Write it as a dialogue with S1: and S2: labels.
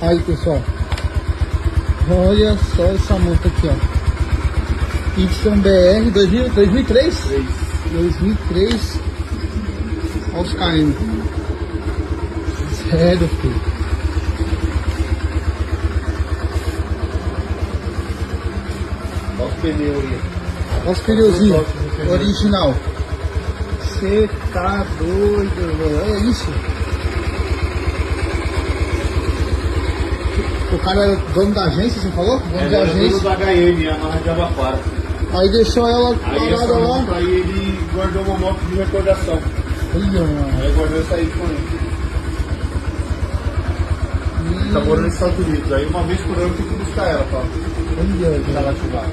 S1: Aí, pessoal. Olha só essa moto aqui, ó. YBR 2003? 2003. Olha os caindo. Sério, filho.
S2: Olha os pneus aí.
S1: Olha os pneuzinhos. Original. Você tá doido, velho. Olha isso. O cara é dono da agência, você falou? Dono de agência.
S2: Do HM, a marca de Abaquara.
S1: Aí deixou ela
S2: Aí essa
S1: parada lá.
S2: moto aí ele guardou uma moto de recordação.
S1: Olha, mano.
S2: Aí guardou essa aí com ele. Ele tá morando nos Estados Unidos. Aí uma vez por ano eu tenho que buscar ela pra
S1: Olha,
S2: ela ativar.